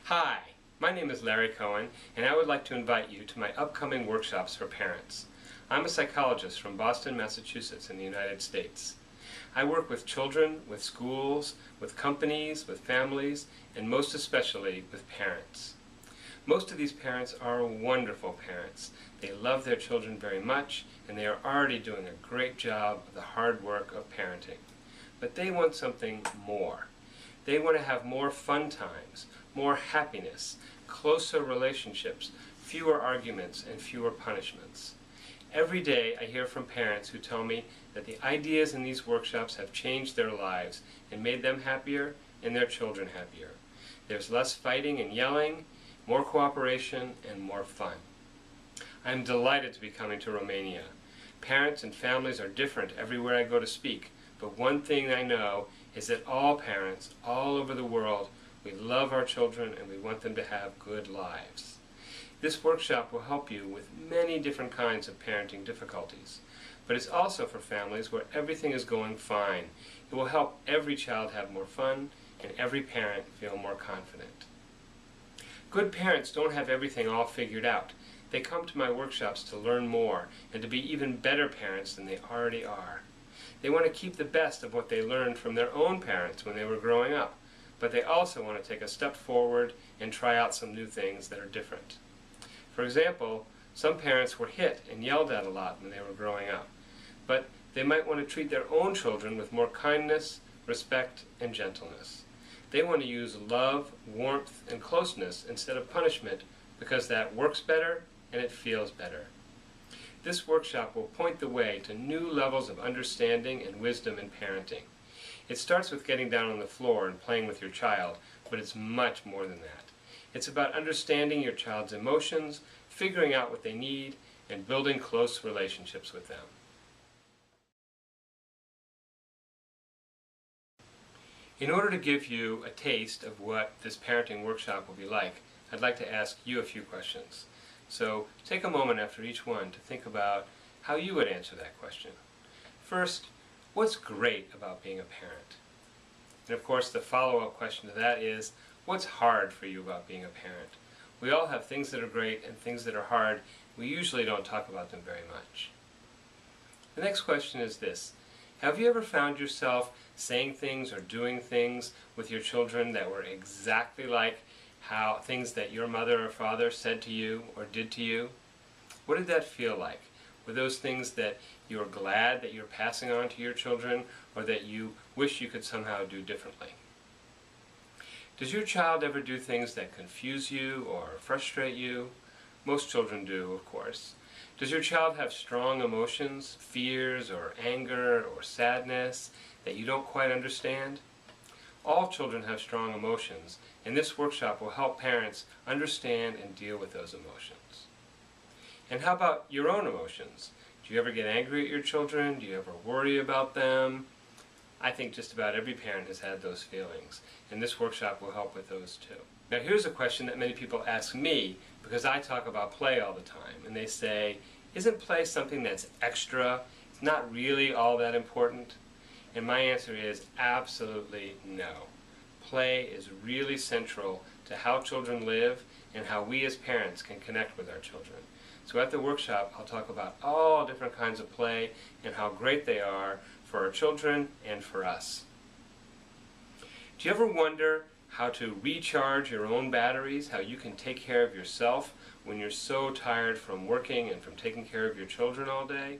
Hi, my name is Larry Cohen, and I would like to invite you to my upcoming workshops for parents. I'm a psychologist from Boston, Massachusetts in the United States. I work with children, with schools, with companies, with families, and most especially with parents. Most of these parents are wonderful parents. They love their children very much, and they are already doing a great job of the hard work of parenting. But they want something more. They want to have more fun times, more happiness, closer relationships, fewer arguments, and fewer punishments. Every day I hear from parents who tell me that the ideas in these workshops have changed their lives and made them happier and their children happier. There's less fighting and yelling, more cooperation, and more fun. I am delighted to be coming to Romania. Parents and families are different everywhere I go to speak, but one thing I know is that all parents all over the world, we love our children and we want them to have good lives. This workshop will help you with many different kinds of parenting difficulties, but it's also for families where everything is going fine. It will help every child have more fun and every parent feel more confident. Good parents don't have everything all figured out. They come to my workshops to learn more and to be even better parents than they already are. They want to keep the best of what they learned from their own parents when they were growing up, but they also want to take a step forward and try out some new things that are different. For example, some parents were hit and yelled at a lot when they were growing up, but they might want to treat their own children with more kindness, respect, and gentleness. They want to use love, warmth, and closeness instead of punishment because that works better and it feels better. This workshop will point the way to new levels of understanding and wisdom in parenting. It starts with getting down on the floor and playing with your child, but it's much more than that. It's about understanding your child's emotions, figuring out what they need, and building close relationships with them. In order to give you a taste of what this parenting workshop will be like, I'd like to ask you a few questions. So take a moment after each one to think about how you would answer that question. First, what's great about being a parent? And of course the follow-up question to that is, what's hard for you about being a parent? We all have things that are great and things that are hard. We usually don't talk about them very much. The next question is this. Have you ever found yourself saying things or doing things with your children that were exactly like things that your mother or father said to you or did to you? What did that feel like? Were those things that you are glad that you're passing on to your children, or that you wish you could somehow do differently? Does your child ever do things that confuse you or frustrate you? Most children do, of course. Does your child have strong emotions, fears or anger or sadness that you don't quite understand? All children have strong emotions, and this workshop will help parents understand and deal with those emotions. And how about your own emotions? Do you ever get angry at your children? Do you ever worry about them? I think just about every parent has had those feelings, and this workshop will help with those too. Now here's a question that many people ask me because I talk about play all the time, and they say, isn't play something that's extra? It's not really all that important? And my answer is absolutely no. Play is really central to how children live and how we as parents can connect with our children. So at the workshop I'll talk about all different kinds of play and how great they are for our children and for us. Do you ever wonder how to recharge your own batteries, how you can take care of yourself when you're so tired from working and from taking care of your children all day?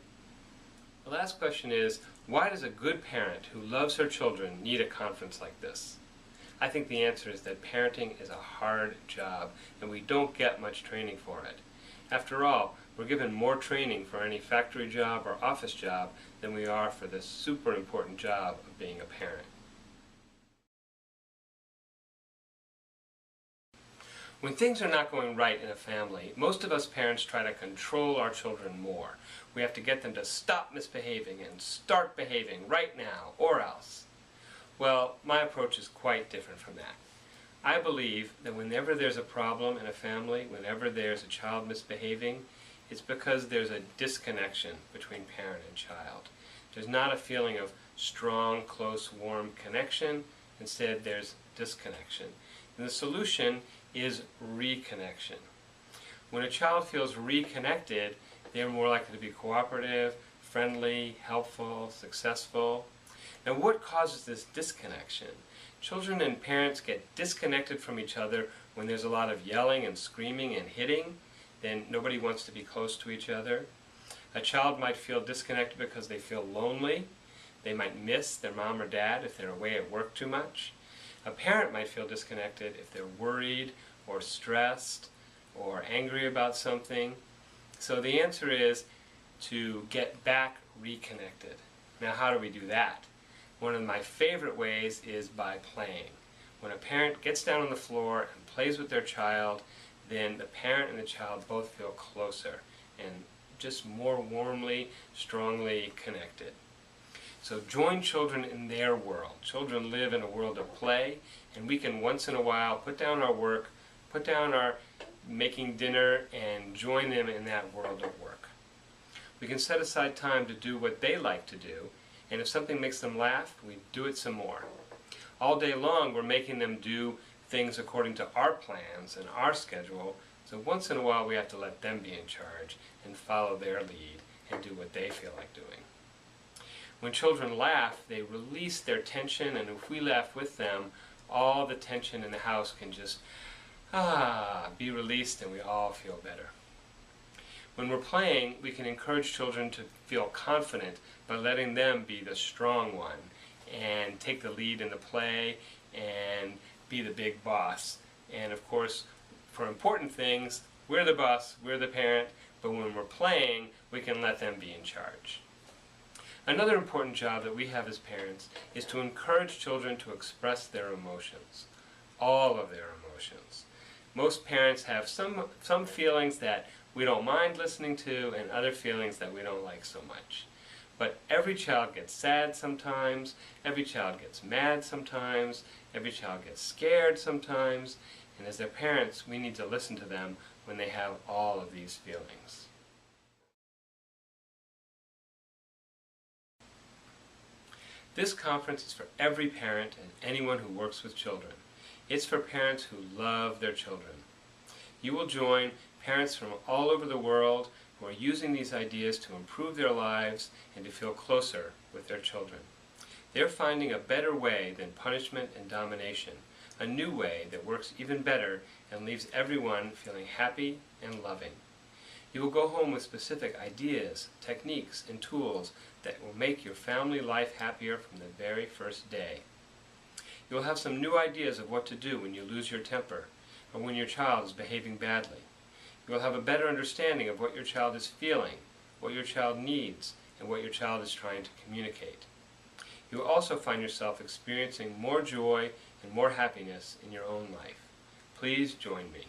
The last question is, why does a good parent who loves her children need a conference like this? I think the answer is that parenting is a hard job and we don't get much training for it. After all, we're given more training for any factory job or office job than we are for this super important job of being a parent. When things are not going right in a family, most of us parents try to control our children more. We have to get them to stop misbehaving and start behaving right now, or else. Well, my approach is quite different from that. I believe that whenever there's a problem in a family, whenever there's a child misbehaving, it's because there's a disconnection between parent and child. There's not a feeling of strong, close, warm connection. Instead, there's disconnection. And the solution is reconnection. When a child feels reconnected, they're more likely to be cooperative, friendly, helpful, successful. Now, what causes this disconnection? Children and parents get disconnected from each other when there's a lot of yelling and screaming and hitting. Then nobody wants to be close to each other. A child might feel disconnected because they feel lonely. They might miss their mom or dad if they're away at work too much. A parent might feel disconnected if they're worried or stressed or angry about something. So the answer is to get back reconnected. Now, how do we do that? One of my favorite ways is by playing. When a parent gets down on the floor and plays with their child, then the parent and the child both feel closer and just more warmly, strongly connected. So join children in their world. Children live in a world of play, and we can once in a while put down our work, put down our making dinner, and join them in that world of work. We can set aside time to do what they like to do, and if something makes them laugh, we do it some more. All day long we're making them do things according to our plans and our schedule, so once in a while we have to let them be in charge and follow their lead and do what they feel like doing. When children laugh, they release their tension, and if we laugh with them, all the tension in the house can just be released and we all feel better. When we're playing, we can encourage children to feel confident by letting them be the strong one and take the lead in the play and be the big boss. And of course, for important things, we're the boss, we're the parent, but when we're playing, we can let them be in charge. Another important job that we have as parents is to encourage children to express their emotions, all of their emotions. Most parents have some feelings that we don't mind listening to and other feelings that we don't like so much. But every child gets sad sometimes, every child gets mad sometimes, every child gets scared sometimes, and as their parents, we need to listen to them when they have all of these feelings. This conference is for every parent and anyone who works with children. It's for parents who love their children. You will join parents from all over the world who are using these ideas to improve their lives and to feel closer with their children. They're finding a better way than punishment and domination, a new way that works even better and leaves everyone feeling happy and loving. You will go home with specific ideas, techniques, and tools that will make your family life happier from the very first day. You will have some new ideas of what to do when you lose your temper or when your child is behaving badly. You will have a better understanding of what your child is feeling, what your child needs, and what your child is trying to communicate. You will also find yourself experiencing more joy and more happiness in your own life. Please join me.